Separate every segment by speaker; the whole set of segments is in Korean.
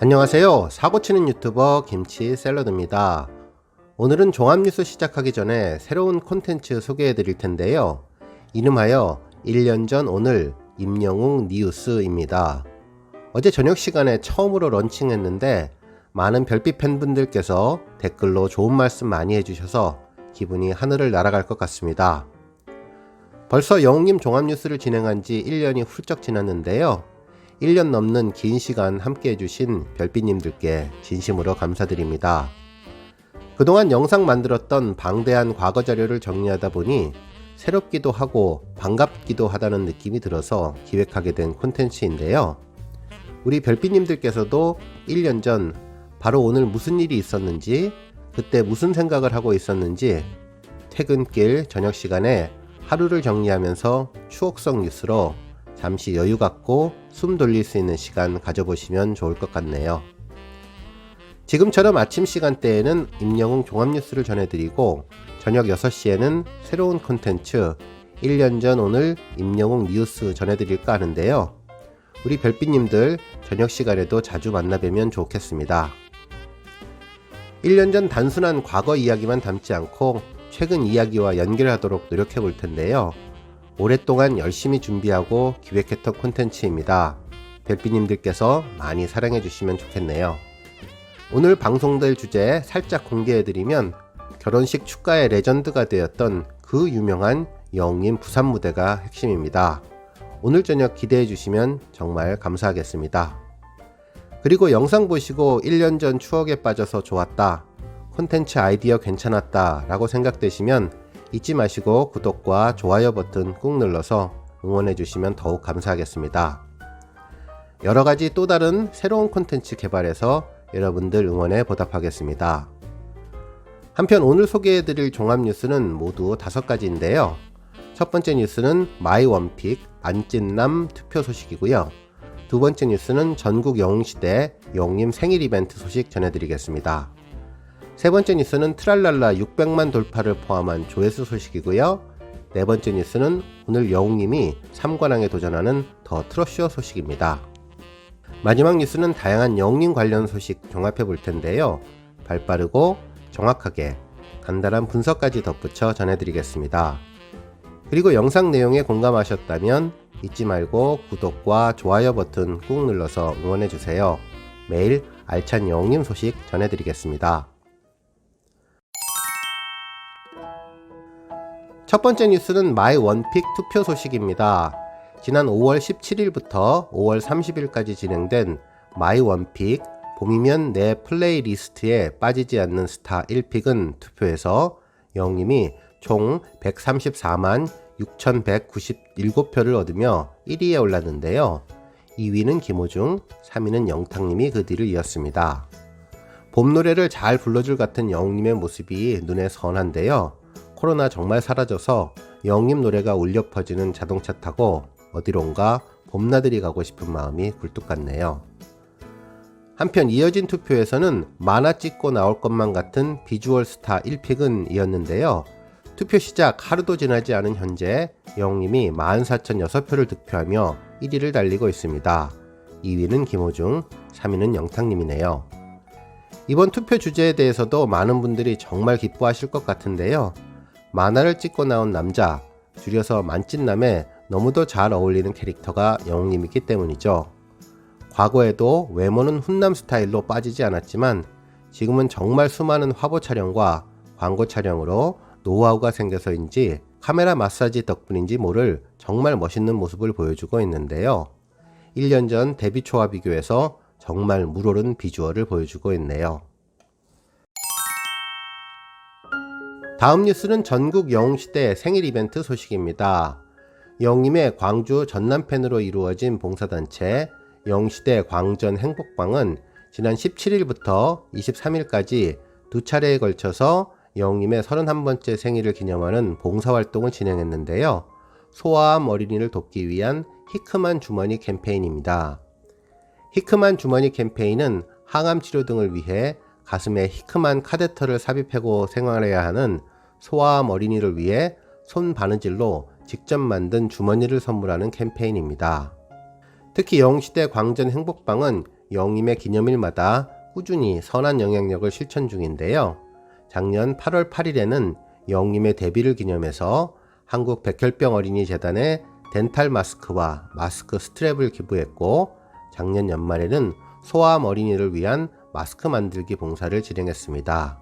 Speaker 1: 안녕하세요. 사고치는 유튜버 김치샐러드입니다. 오늘은 종합뉴스 시작하기 전에 새로운 콘텐츠 소개해 드릴 텐데요. 이름하여 1년 전 오늘 임영웅 뉴스입니다. 어제 저녁 시간에 처음으로 런칭했는데 많은 별빛 팬분들께서 댓글로 좋은 말씀 많이 해주셔서 기분이 하늘을 날아갈 것 같습니다. 벌써 영웅님 종합뉴스를 진행한 지 1년이 훌쩍 지났는데요. 1년 넘는 긴 시간 함께 해주신 별빛님들께 진심으로 감사드립니다. 그동안 영상 만들었던 방대한 과거 자료를 정리하다 보니 새롭기도 하고 반갑기도 하다는 느낌이 들어서 기획하게 된 콘텐츠인데요. 우리 별빛님들께서도 1년 전 바로 오늘 무슨 일이 있었는지, 그때 무슨 생각을 하고 있었는지 퇴근길 저녁 시간에 하루를 정리하면서 추억성 뉴스로 잠시 여유 갖고 숨 돌릴 수 있는 시간 가져보시면 좋을 것 같네요. 지금처럼 아침 시간대에는 임영웅 종합뉴스를 전해드리고 저녁 6시에는 새로운 콘텐츠 1년 전 오늘 임영웅 뉴스 전해드릴까 하는데요. 우리 별빛님들 저녁 시간에도 자주 만나뵈면 좋겠습니다. 1년 전 단순한 과거 이야기만 담지 않고 최근 이야기와 연결하도록 노력해 볼 텐데요. 오랫동안 열심히 준비하고 기획했던 콘텐츠입니다. 별빛님들께서 많이 사랑해 주시면 좋겠네요. 오늘 방송될 주제 살짝 공개해드리면 결혼식 축가의 레전드가 되었던 그 유명한 영웅님 부산 무대가 핵심입니다. 오늘 저녁 기대해 주시면 정말 감사하겠습니다. 그리고 영상 보시고 1년 전 추억에 빠져서 좋았다, 콘텐츠 아이디어 괜찮았다 라고 생각되시면 잊지 마시고 구독과 좋아요 버튼 꾹 눌러서 응원해 주시면 더욱 감사하겠습니다. 여러가지 또 다른 새로운 콘텐츠 개발해서 여러분들 응원에 보답하겠습니다. 한편 오늘 소개해 드릴 종합뉴스는 모두 5가지인데요. 첫 번째 뉴스는 마이원픽 안찐남 투표 소식이고요. 두 번째 뉴스는 전국 영웅시대 영웅님 생일 이벤트 소식 전해드리겠습니다. 세 번째 뉴스는 트랄랄라 600만 돌파를 포함한 조회수 소식이고요. 네 번째 뉴스는 오늘 영웅님이 3관왕에 도전하는 더 트롯쇼 소식입니다. 마지막 뉴스는 다양한 영웅님 관련 소식 종합해 볼 텐데요. 발빠르고 정확하게 간단한 분석까지 덧붙여 전해드리겠습니다. 그리고 영상 내용에 공감하셨다면 잊지 말고 구독과 좋아요 버튼 꾹 눌러서 응원해 주세요. 매일 알찬 영웅님 소식 전해드리겠습니다. 첫 번째 뉴스는 마이원픽 투표 소식입니다. 지난 5월 17일부터 5월 30일까지 진행된 마이원픽 봄이면 내 플레이리스트에 빠지지 않는 스타 1픽은 투표에서 영웅님이 총 134만 6,197표를 얻으며 1위에 올랐는데요. 2위는 김호중, 3위는 영탁님이 그 뒤를 이었습니다. 봄 노래를 잘 불러줄 같은 영웅님의 모습이 눈에 선한데요. 코로나 정말 사라져서 영웅님 노래가 울려 퍼지는 자동차 타고 어디론가 봄나들이 가고 싶은 마음이 굴뚝 같네요. 한편 이어진 투표에서는 만화 찍고 나올 것만 같은 비주얼 스타 1픽은 이었는데요. 투표 시작 하루도 지나지 않은 현재 영웅님이 14,006표를 득표하며 1위를 달리고 있습니다. 2위는 김호중, 3위는 영탁님이네요. 이번 투표 주제에 대해서도 많은 분들이 정말 기뻐하실 것 같은데요. 만화를 찍고 나온 남자, 줄여서 만찢남에 너무도 잘 어울리는 캐릭터가 영웅님이기 때문이죠. 과거에도 외모는 훈남 스타일로 빠지지 않았지만 지금은 정말 수많은 화보 촬영과 광고 촬영으로 노하우가 생겨서인지 카메라 마사지 덕분인지 모를 정말 멋있는 모습을 보여주고 있는데요. 1년 전 데뷔 초와 비교해서 정말 물오른 비주얼을 보여주고 있네요. 다음 뉴스는 전국 영웅시대 생일 이벤트 소식입니다. 영웅님의 광주 전남팬으로 이루어진 봉사단체 영웅시대 광전 행복방은 지난 17일부터 23일까지 두 차례에 걸쳐서 영웅님의 31번째 생일을 기념하는 봉사활동을 진행했는데요. 소아암 어린이를 돕기 위한 히크만 주머니 캠페인입니다. 히크만 주머니 캠페인은 항암 치료 등을 위해 가슴에 히크만 카테터를 삽입하고 생활해야 하는 소아암 어린이를 위해 손 바느질로 직접 만든 주머니를 선물하는 캠페인입니다. 특히 영웅시대 광전 행복방은 영임의 기념일마다 꾸준히 선한 영향력을 실천 중인데요. 작년 8월 8일에는 영임의 데뷔를 기념해서 한국 백혈병 어린이 재단에 덴탈 마스크와 마스크 스트랩을 기부했고, 작년 연말에는 소아암 어린이를 위한 마스크 만들기 봉사를 진행했습니다.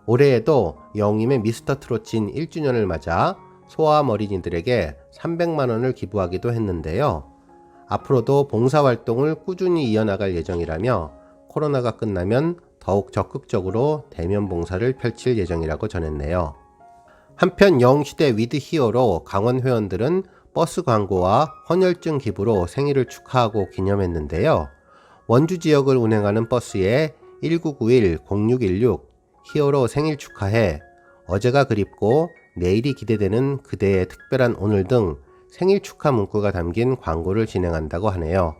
Speaker 1: 올해에도 영임의 미스터 트롯진 1주년을 맞아 소아암 어린이들에게 300만원을 기부하기도 했는데요. 앞으로도 봉사활동을 꾸준히 이어나갈 예정이라며 코로나가 끝나면 더욱 적극적으로 대면 봉사를 펼칠 예정이라고 전했네요. 한편 영시대 위드 히어로 강원 회원들은 버스 광고와 헌혈증 기부로 생일을 축하하고 기념했는데요. 원주 지역을 운행하는 버스에 1991-0616 히어로 생일 축하해, 어제가 그립고 내일이 기대되는 그대의 특별한 오늘 등 생일 축하 문구가 담긴 광고를 진행한다고 하네요.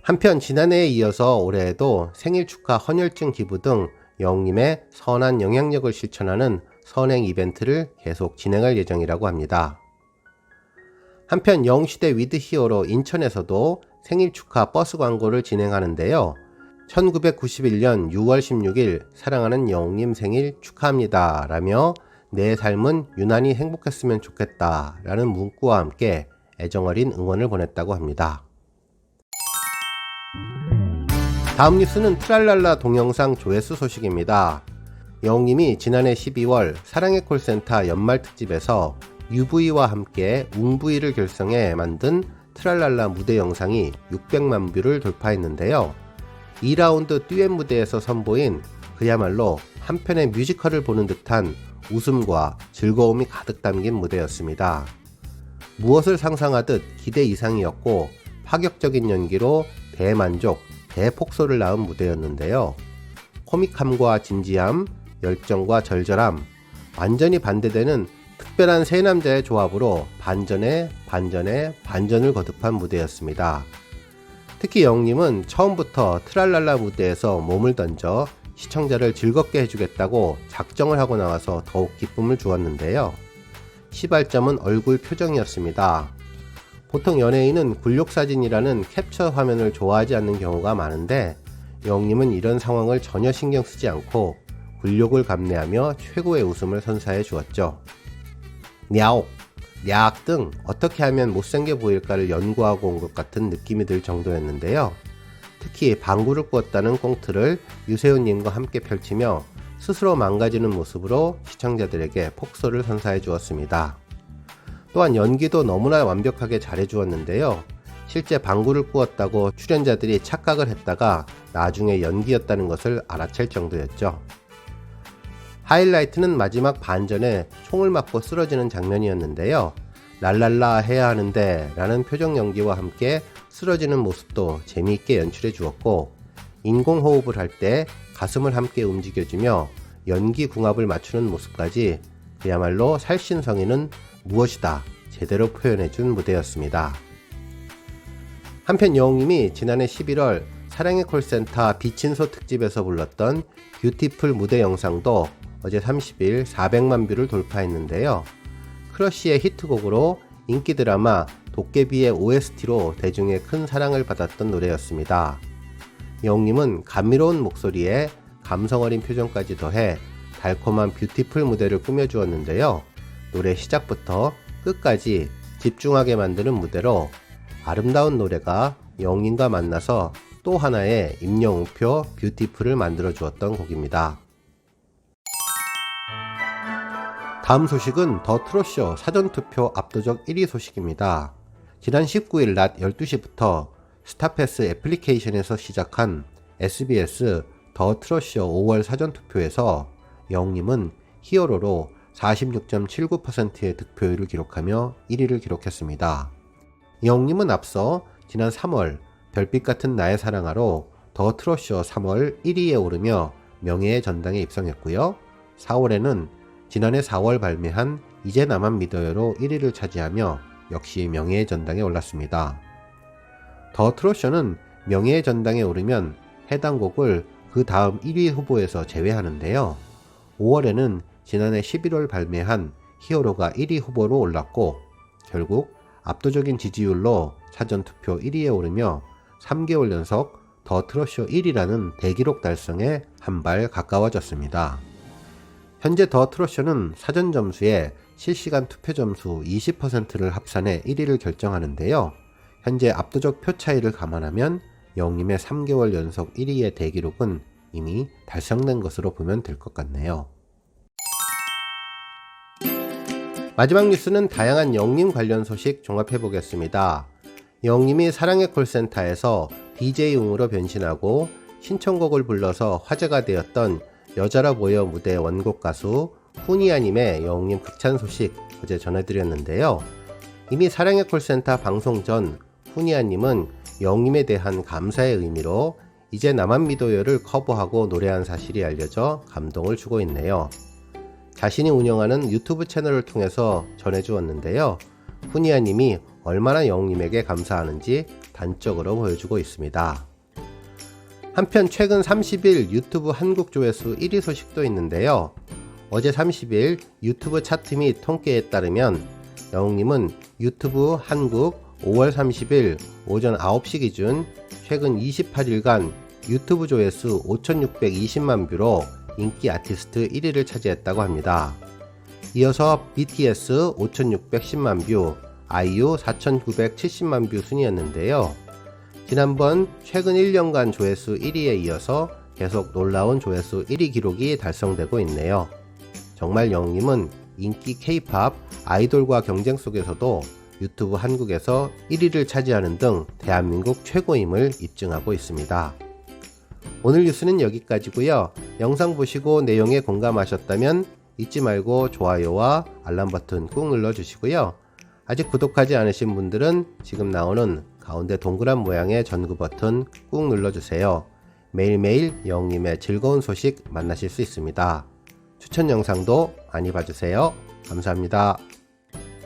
Speaker 1: 한편 지난해에 이어서 올해에도 생일 축하 헌혈증 기부 등 영임의 선한 영향력을 실천하는 선행 이벤트를 계속 진행할 예정이라고 합니다. 한편 영시대 위드 히어로 인천에서도 생일 축하 버스 광고를 진행하는데요. 1991년 6월 16일 사랑하는 영임 생일 축하합니다 라며 내 삶은 유난히 행복했으면 좋겠다 라는 문구와 함께 애정어린 응원을 보냈다고 합니다. 다음 뉴스는 트랄랄라 동영상 조회수 소식입니다. 영임이 지난해 12월 사랑의 콜센터 연말 특집에서 UV와 함께 웅V를 결성해 만든 트랄랄라 무대 영상이 600만 뷰를 돌파했는데요. 2라운드 듀엣 무대에서 선보인 그야말로 한편의 뮤지컬을 보는 듯한 웃음과 즐거움이 가득 담긴 무대였습니다. 무엇을 상상하듯 기대 이상이었고 파격적인 연기로 대만족, 대폭소를 낳은 무대였는데요. 코믹함과 진지함, 열정과 절절함, 완전히 반대되는 특별한 세 남자의 조합으로 반전에 반전을 거듭한 무대였습니다. 특히 영님은 처음부터 트랄랄라 무대에서 몸을 던져 시청자를 즐겁게 해주겠다고 작정을 하고 나와서 더욱 기쁨을 주었는데요. 시발점은 얼굴 표정이었습니다. 보통 연예인은 굴욕사진이라는 캡처 화면을 좋아하지 않는 경우가 많은데 영님은 이런 상황을 전혀 신경 쓰지 않고 굴욕을 감내하며 최고의 웃음을 선사해 주었죠. 냐옥, 냐악 등 어떻게 하면 못생겨 보일까를 연구하고 온 것 같은 느낌이 들 정도였는데요. 특히 방구를 꾸었다는 꽁트를 유세윤님과 함께 펼치며 스스로 망가지는 모습으로 시청자들에게 폭소를 선사해 주었습니다. 또한 연기도 너무나 완벽하게 잘해 주었는데요. 실제 방구를 꾸었다고 출연자들이 착각을 했다가 나중에 연기였다는 것을 알아챌 정도였죠. 하이라이트는 마지막 반전에 총을 맞고 쓰러지는 장면이었는데요. 랄랄라 해야 하는데 라는 표정 연기와 함께 쓰러지는 모습도 재미있게 연출해 주었고, 인공호흡을 할 때 가슴을 함께 움직여주며 연기 궁합을 맞추는 모습까지 그야말로 살신성인은 무엇이다 제대로 표현해준 무대였습니다. 한편 영웅님이 지난해 11월 사랑의 콜센터 비친소 특집에서 불렀던 뷰티풀 무대 영상도 어제 30일 400만 뷰를 돌파했는데요. 크러쉬의 히트곡으로 인기 드라마 도깨비의 OST로 대중의 큰 사랑을 받았던 노래였습니다. 영웅님은 감미로운 목소리에 감성어린 표정까지 더해 달콤한 뷰티풀 무대를 꾸며주었는데요. 노래 시작부터 끝까지 집중하게 만드는 무대로 아름다운 노래가 영웅님과 만나서 또 하나의 임영웅표 뷰티풀을 만들어 주었던 곡입니다. 다음 소식은 더 트롯쇼 사전투표 압도적 1위 소식입니다. 지난 19일 낮 12시부터 스타패스 애플리케이션에서 시작한 SBS 더 트롯쇼 5월 사전투표에서 영웅님은 히어로로 46.79%의 득표율을 기록하며 1위를 기록했습니다. 영웅님은 앞서 지난 3월 별빛 같은 나의 사랑아로 더 트롯쇼 3월 1위에 오르며 명예의 전당에 입성했고요. 4월에는 지난해 4월 발매한 이제 나만 믿어요로 1위를 차지하며 역시 명예의 전당에 올랐습니다. 더 트롯쇼는 명예의 전당에 오르면 해당 곡을 그 다음 1위 후보에서 제외하는데요. 5월에는 지난해 11월 발매한 히어로가 1위 후보로 올랐고 결국 압도적인 지지율로 사전투표 1위에 오르며 3개월 연속 더 트롯쇼 1위라는 대기록 달성에 한 발 가까워졌습니다. 현재 더 트롯쇼는 사전 점수에 실시간 투표 점수 20%를 합산해 1위를 결정하는데요. 현재 압도적 표 차이를 감안하면 영림의 3개월 연속 1위의 대기록은 이미 달성된 것으로 보면 될 것 같네요. 마지막 뉴스는 다양한 영림 관련 소식 종합해 보겠습니다. 영림이 사랑의 콜센터에서 DJ용으로 변신하고 신청곡을 불러서 화제가 되었던 여자라 보여 무대 원곡 가수 후니아님의 영림 극찬 소식 어제 전해드렸는데요. 이미 사랑의 콜센터 방송 전 후니아님은 영림에 대한 감사의 의미로 이제 나만 믿어요를 커버하고 노래한 사실이 알려져 감동을 주고 있네요. 자신이 운영하는 유튜브 채널을 통해서 전해주었는데요. 후니아님이 얼마나 영림에게 감사하는지 단적으로 보여주고 있습니다. 한편 최근 30일 유튜브 한국 조회수 1위 소식도 있는데요. 어제 30일 유튜브 차트 및 통계에 따르면 영림은 유튜브 한국 5월 30일 오전 9시 기준 최근 28일간 유튜브 조회수 5,620만 뷰로 인기 아티스트 1위를 차지했다고 합니다. 이어서 BTS 5,610만 뷰, 아이유 4,970만 뷰 순이었는데요. 지난번 최근 1년간 조회수 1위에 이어서 계속 놀라운 조회수 1위 기록이 달성되고 있네요. 정말 영림은 인기 K-팝 아이돌과 경쟁 속에서도 유튜브 한국에서 1위를 차지하는 등 대한민국 최고임을 입증하고 있습니다. 오늘 뉴스는 여기까지고요. 영상 보시고 내용에 공감하셨다면 잊지 말고 좋아요와 알람 버튼 꾹 눌러주시고요. 아직 구독하지 않으신 분들은 지금 나오는 가운데 동그란 모양의 전구 버튼 꾹 눌러주세요. 매일매일 영림의 즐거운 소식 만나실 수 있습니다. 추천 영상도 많이 봐주세요. 감사합니다.